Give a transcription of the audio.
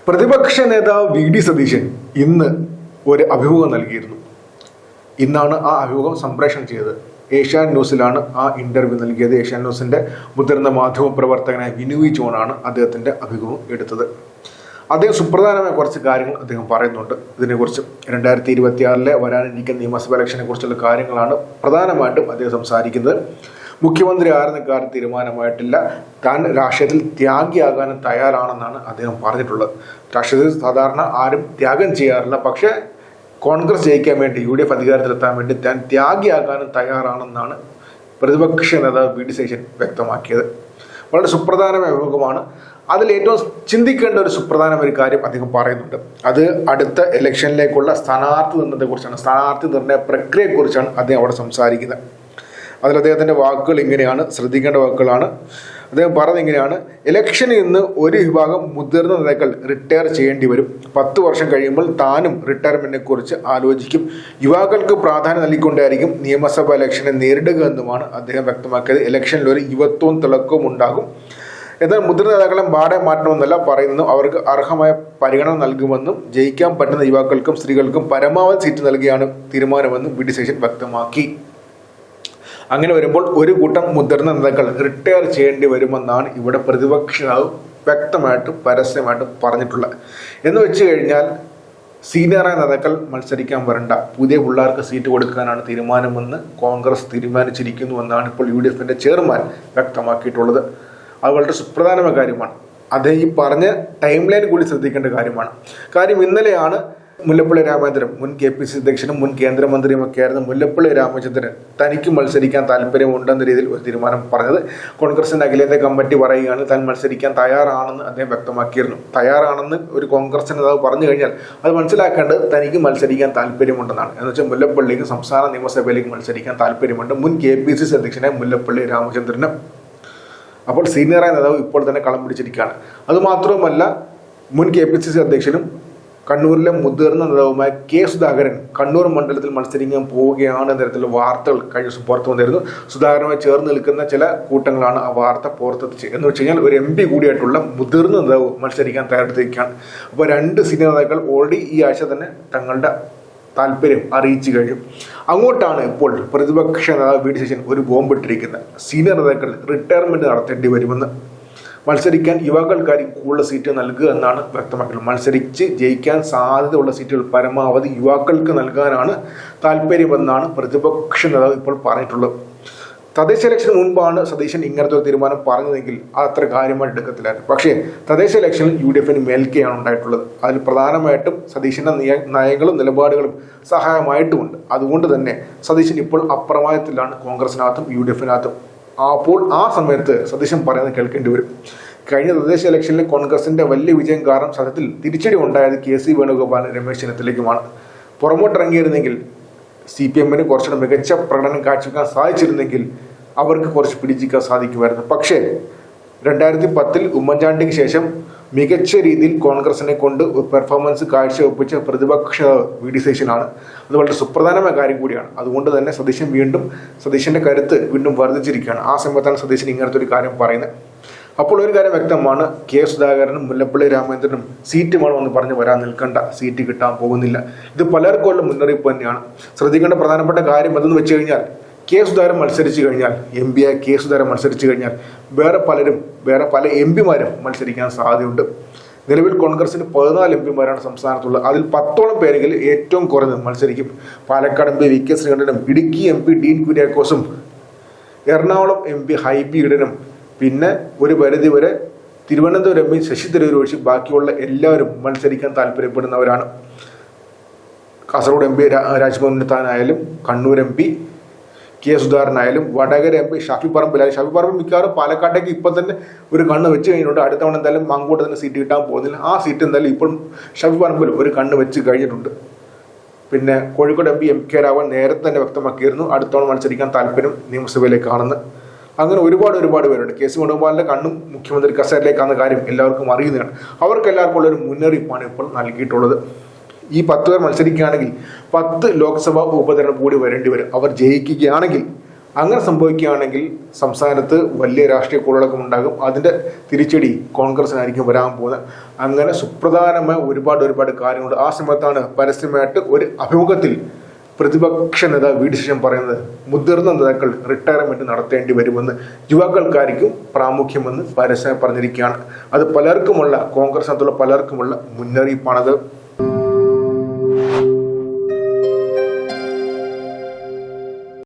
പ്രതിപക്ഷ നേതാവ് വി.ഡി. സതീശൻ ഇന്ന് ഒരു അഭിമുഖം നൽകിയിരുന്നു. ഇന്നാണ് ആ അഭിമുഖം സംപ്രേഷണം ചെയ്തത്. ഏഷ്യാനെറ്റ് ന്യൂസിലാണ് ആ ഇന്റർവ്യൂ നൽകിയത്. ഏഷ്യാനെറ്റ് ന്യൂസിന്റെ മുതിർന്ന മാധ്യമ പ്രവർത്തകനായ വിനുവി ജോണാണ് അദ്ദേഹത്തിന്റെ അഭിമുഖം എടുത്തത്. അദ്ദേഹം സുപ്രധാനമായ കുറച്ച് കാര്യങ്ങൾ അദ്ദേഹം പറയുന്നുണ്ട്. ഇതിനെക്കുറിച്ച് 2026 വരാനിരിക്കുന്ന നിയമസഭ ഇലക്ഷനെ കുറിച്ചുള്ള കാര്യങ്ങളാണ് പ്രധാനമായിട്ടും അദ്ദേഹം സംസാരിക്കുന്നത്. മുഖ്യമന്ത്രി ആരെന്ന കാര്യം തീരുമാനമായിട്ടില്ല. താൻ രാഷ്ട്രീയത്തിൽ ത്യാഗിയാകാനും തയ്യാറാണെന്നാണ് അദ്ദേഹം പറഞ്ഞിട്ടുള്ളത്. രാഷ്ട്രീയത്തിൽ സാധാരണ ആരും ത്യാഗം ചെയ്യാറില്ല, പക്ഷേ കോൺഗ്രസ് ജയിക്കാൻ വേണ്ടി UDF അധികാരത്തിലെത്താൻ വേണ്ടി താൻ ത്യാഗിയാകാനും തയ്യാറാണെന്നാണ് പ്രതിപക്ഷ നേതാവ് വി.ഡി. സതീശൻ വ്യക്തമാക്കിയത്. വളരെ സുപ്രധാനമായ അഭിമുഖമാണ്. അതിൽ ഏറ്റവും ചിന്തിക്കേണ്ട ഒരു സുപ്രധാനമായ ഒരു കാര്യം അദ്ദേഹം പറയുന്നുണ്ട്. അത് അടുത്ത ഇലക്ഷനിലേക്കുള്ള സ്ഥാനാർത്ഥി നിർണയത്തെക്കുറിച്ചാണ്. സ്ഥാനാർത്ഥി നിർണയ പ്രക്രിയയെക്കുറിച്ചാണ് അദ്ദേഹം അവിടെ സംസാരിക്കുന്നത്. അതിൽ അദ്ദേഹത്തിൻ്റെ വാക്കുകൾ ഇങ്ങനെയാണ്, ശ്രദ്ധിക്കേണ്ട വാക്കുകളാണ്. അദ്ദേഹം പറഞ്ഞത് ഇങ്ങനെയാണ്: ഇലക്ഷനിൽ നിന്ന് ഒരു വിഭാഗം മുതിർന്ന നേതാക്കൾ റിട്ടയർ ചെയ്യേണ്ടി വരും. 10 വർഷം കഴിയുമ്പോൾ താനും റിട്ടയർമെന്റിനെ കുറിച്ച് ആലോചിക്കും. യുവാക്കൾക്ക് പ്രാധാന്യം നൽകിക്കൊണ്ടായിരിക്കും നിയമസഭാ ഇലക്ഷനെ നേരിടുക എന്നുമാണ് അദ്ദേഹം വ്യക്തമാക്കിയത്. ഇലക്ഷനിൽ ഒരു യുവത്വവും തിളക്കവും ഉണ്ടാകും. എന്നാൽ മുതിർന്ന നേതാക്കളെ പാടെ മാറ്റണമെന്നല്ല പറയുന്നു. അവർക്ക് അർഹമായ പരിഗണന നൽകുമെന്നും ജയിക്കാൻ പറ്റുന്ന യുവാക്കൾക്കും സ്ത്രീകൾക്കും പരമാവധി സീറ്റ് നൽകിയാണ് തീരുമാനമെന്നും വി.ഡി. സതീശൻ വ്യക്തമാക്കി. അങ്ങനെ വരുമ്പോൾ ഒരു കൂട്ടം മുതിർന്ന നേതാക്കൾ റിട്ടയർ ചെയ്യേണ്ടി വരുമെന്നാണ് ഇവിടെ പ്രതിപക്ഷ നേതാവ് വ്യക്തമായിട്ടും പരസ്യമായിട്ടും പറഞ്ഞിട്ടുള്ളത്. എന്ന് വെച്ച് കഴിഞ്ഞാൽ സീനിയറായ നേതാക്കൾ മത്സരിക്കാൻ വരണ്ട, പുതിയ പിള്ളേർക്ക് സീറ്റ് കൊടുക്കാനാണ് തീരുമാനമെന്ന് കോൺഗ്രസ് തീരുമാനിച്ചിരിക്കുന്നുവെന്നാണ് ഇപ്പോൾ UDFന്റെ ചെയർമാൻ വ്യക്തമാക്കിയിട്ടുള്ളത്. അത് വളരെ സുപ്രധാനമായ കാര്യമാണ്. അദ്ദേഹം ഈ പറഞ്ഞ ടൈം ലൈൻ കൂടി ശ്രദ്ധിക്കേണ്ട കാര്യമാണ്. കാര്യം ഇന്നലെയാണ് മുല്ലപ്പള്ളി രാമചന്ദ്രൻ, മുൻ KPCC അധ്യക്ഷനും മുൻ കേന്ദ്രമന്ത്രിയുമൊക്കെ ആയിരുന്ന മുല്ലപ്പള്ളി രാമചന്ദ്രൻ തനിക്ക് മത്സരിക്കാൻ താല്പര്യമുണ്ടെന്ന രീതിയിൽ ഒരു തീരുമാനം പറഞ്ഞത്. കോൺഗ്രസിന്റെ അഖിലേന്ത്യാ കമ്മിറ്റി പറയുകയാണ് താൻ മത്സരിക്കാൻ തയ്യാറാണെന്ന് അദ്ദേഹം വ്യക്തമാക്കിയിരുന്നു. തയ്യാറാണെന്ന് ഒരു കോൺഗ്രസ് നേതാവ് പറഞ്ഞു കഴിഞ്ഞാൽ അത് മനസ്സിലാക്കേണ്ടത് തനിക്ക് മത്സരിക്കാൻ താല്പര്യമുണ്ടെന്നാണ്. എന്ന് വെച്ചാൽ മുല്ലപ്പള്ളിക്ക് സംസ്ഥാന നിയമസഭയിലേക്ക് മത്സരിക്കാൻ താല്പര്യമുണ്ട്. മുൻ KPCC അധ്യക്ഷനായ മുല്ലപ്പള്ളി രാമചന്ദ്രന്. അപ്പോൾ സീനിയറായ നേതാവ് ഇപ്പോൾ തന്നെ കളം പിടിച്ചിരിക്കുകയാണ്. അതുമാത്രവുമല്ല, മുൻ KPCC അധ്യക്ഷനും കണ്ണൂരിലെ മുതിർന്ന നേതാവുമായ K. സുധാകരൻ കണ്ണൂർ മണ്ഡലത്തിൽ മത്സരിക്കാൻ പോവുകയാണ് എന്ന തരത്തിലുള്ള വാർത്തകൾ കഴിഞ്ഞ ദിവസം പുറത്തു വന്നിരുന്നു. സുധാകരനുമായി ചേർന്ന് നിൽക്കുന്ന ചില കൂട്ടങ്ങളാണ് ആ വാർത്ത പുറത്തെത്തിച്ചത്. എന്ന് വെച്ച് കഴിഞ്ഞാൽ ഒരു MP കൂടിയായിട്ടുള്ള മുതിർന്ന നേതാവ് മത്സരിക്കാൻ തയ്യാറെടുത്തിരിക്കുകയാണ്. അപ്പോൾ 2 സീനിയർ നേതാക്കൾ ഓൾറെഡി ഈ ആഴ്ച തന്നെ തങ്ങളുടെ താല്പര്യം അറിയിച്ചു കഴിഞ്ഞു. അങ്ങോട്ടാണ് ഇപ്പോൾ പ്രതിപക്ഷ നേതാവ് വി.ഡി. സതീശൻ ഒരു ബോംബിട്ടിരിക്കുന്നത്. സീനിയർ നേതാക്കൾ റിട്ടയർമെന്റ് നടത്തേണ്ടി വരുമെന്ന്. മത്സരിക്കാൻ യുവാക്കൾക്കായി കൂടുതൽ സീറ്റ് നൽകുക എന്നാണ് വ്യക്തമാക്കുന്നത്. മത്സരിച്ച് ജയിക്കാൻ സാധ്യതയുള്ള സീറ്റുകൾ പരമാവധി യുവാക്കൾക്ക് നൽകാനാണ് താല്പര്യമെന്നാണ് പ്രതിപക്ഷ നേതാവ് ഇപ്പോൾ പറഞ്ഞിട്ടുള്ളത്. തദ്ദേശ ഇലക്ഷന് മുൻപാണ് സതീശൻ ഇങ്ങനത്തെ ഒരു തീരുമാനം പറഞ്ഞതെങ്കിൽ അത്ര കാര്യമായിട്ട് എടുക്കത്തില്ലായിരുന്നു. പക്ഷേ തദ്ദേശ ഇലക്ഷനിൽ UDFന് മേൽക്കെയാണ് ഉണ്ടായിട്ടുള്ളത്. അതിൽ പ്രധാനമായിട്ടും സതീശന്റെ നയങ്ങളും നിലപാടുകളും സഹായമായിട്ടുമുണ്ട്. അതുകൊണ്ട് തന്നെ സതീശൻ ഇപ്പോൾ അപ്രമാദത്തിലാണ് കോൺഗ്രസിനകത്തും UDFനകത്തും. അപ്പോൾ ആ സമയത്ത് സതീശൻ പറയുന്നത് കേൾക്കേണ്ടി വരും. കഴിഞ്ഞ തദ്ദേശ ഇലക്ഷനിൽ കോൺഗ്രസിന്റെ വലിയ വിജയം കാരണം സത്യത്തിൽ തിരിച്ചടി ഉണ്ടായത് KC വേണുഗോപാലും രമേശ് ചെന്നിത്തലയ്ക്കുമാണ്. പുറമോട്ടിറങ്ങിയിരുന്നെങ്കിൽ CPMന് കുറച്ചുകൂടെ മികച്ച പ്രകടനം കാഴ്ചവെക്കാൻ സാധിച്ചിരുന്നെങ്കിൽ അവർക്ക് കുറച്ച് പിടിച്ചിരിക്കാൻ സാധിക്കുമായിരുന്നു. പക്ഷേ 2010 ഉമ്മൻചാണ്ടിക്ക് ശേഷം മികച്ച രീതിയിൽ കോൺഗ്രസിനെ കൊണ്ട് പെർഫോമൻസ് കാഴ്ചവെപ്പിച്ച പ്രതിപക്ഷ വി.ഡി. സതീശനാണ്. അത് വളരെ സുപ്രധാനമായ കാര്യം കൂടിയാണ്. അതുകൊണ്ട് തന്നെ സതീശന്റെ കരുത്ത് വീണ്ടും വർദ്ധിച്ചിരിക്കുകയാണ്. ആ സമയത്താണ് സതീശൻ ഇങ്ങനത്തെ ഒരു കാര്യം പറയുന്നത്. അപ്പോൾ ഒരു കാര്യം വ്യക്തമാണ്, K. സുധാകരനും മുല്ലപ്പള്ളി രാമചന്ദ്രനും സീറ്റ് വേണമെന്ന് പറഞ്ഞ് വരാൻ നിൽക്കണ്ട, സീറ്റ് കിട്ടാൻ പോകുന്നില്ല. ഇത് പലർക്കുള്ള മുന്നറിയിപ്പ് തന്നെയാണ്. ശ്രദ്ധിക്കേണ്ട പ്രധാനപ്പെട്ട കാര്യം എന്തെന്ന് വെച്ച് കഴിഞ്ഞാൽ K. സുധാകരൻ മത്സരിച്ചു കഴിഞ്ഞാൽ, MP K. സുധാകരൻ മത്സരിച്ചു കഴിഞ്ഞാൽ വേറെ പല MP-മാരും മത്സരിക്കാൻ സാധ്യതയുണ്ട്. നിലവിൽ കോൺഗ്രസിന് 14 MP-മാരാണ് സംസ്ഥാനത്തുള്ളത്. അതിൽ 10ഓളം പേരെങ്കിലും ഏറ്റവും കുറഞ്ഞത് മത്സരിക്കും. Palakkad MP VK ശ്രീകണ്ഠനും, Idukki MP Dean കുര്യാക്കോസും, Ernakulam MP Hibi ഈഡനും, പിന്നെ ഒരു പരിധിവരെ തിരുവനന്തപുരം MP ശശി തരൂർ ഒഴിച്ച് ബാക്കിയുള്ള എല്ലാവരും മത്സരിക്കാൻ താല്പര്യപ്പെടുന്നവരാണ്. Kasaragod MP Rajmohan താനായാലും, Kannur MP K. സുധാകരനായാലും, Vadakara MP Shafi Parambil മിക്കവാറും പാലക്കാട്ടേക്ക് ഇപ്പം തന്നെ ഒരു കണ്ണ് വെച്ച് കഴിഞ്ഞിട്ടുണ്ട്. അടുത്ത തവണ എന്തായാലും അങ്ങോട്ട് തന്നെ സീറ്റ് കിട്ടാൻ പോകുന്നില്ല. ആ സീറ്റ് എന്തായാലും ഇപ്പോൾ ഷാഫി പറമ്പിൽ ഒരു കണ്ണ് വെച്ച് കഴിഞ്ഞിട്ടുണ്ട്. പിന്നെ കോഴിക്കോട് MP MK രാഘവൻ നേരത്തെ തന്നെ വ്യക്തമാക്കിയിരുന്നു അടുത്തവണ മത്സരിക്കാൻ താല്പര്യം നിയമസഭയിലേക്കാണെന്ന്. അങ്ങനെ ഒരുപാട് പേരുണ്ട്. KC വേണുഗോപാലിന്റെ കണ്ണും മുഖ്യമന്ത്രി കസേരയിലേക്കാണെന്ന കാര്യം എല്ലാവർക്കും അറിയുന്നതാണ്. അവർക്കെല്ലാവർക്കും ഉള്ളൊരു മുന്നറിയിപ്പാണ് ഇപ്പോൾ നൽകിയിട്ടുള്ളത്. ഈ 10 പേർ മത്സരിക്കുകയാണെങ്കിൽ 10 ലോക്സഭാ ഉപതെരഞ്ഞെടുപ്പ് കൂടി വരേണ്ടി വരും. അവർ ജയിക്കുകയാണെങ്കിൽ അങ്ങനെ സംഭവിക്കുകയാണെങ്കിൽ സംസ്ഥാനത്ത് വലിയ രാഷ്ട്രീയ കോളിളക്കം ഉണ്ടാകും. അതിൻ്റെ തിരിച്ചടി കോൺഗ്രസിനായിരിക്കും വരാൻ പോകുന്നത്. അങ്ങനെ സുപ്രധാനമായ ഒരുപാട് കാര്യങ്ങളുണ്ട്. ആ സമയത്താണ് പരസ്യമായിട്ട് ഒരു അഭിമുഖത്തിൽ പ്രതിപക്ഷ നേതാവ് വി ഡി സതീശൻ പറയുന്നത് മുതിർന്ന നേതാക്കൾ റിട്ടയർമെന്റ് നടത്തേണ്ടി വരുമെന്ന്, യുവാക്കൾക്കായിരിക്കും പ്രാമുഖ്യമെന്ന് പരസ്യം പറഞ്ഞിരിക്കുകയാണ്. അത് പലർക്കുമുള്ള, കോൺഗ്രസിനകത്തുള്ള പലർക്കുമുള്ള മുന്നറിയിപ്പാണത്.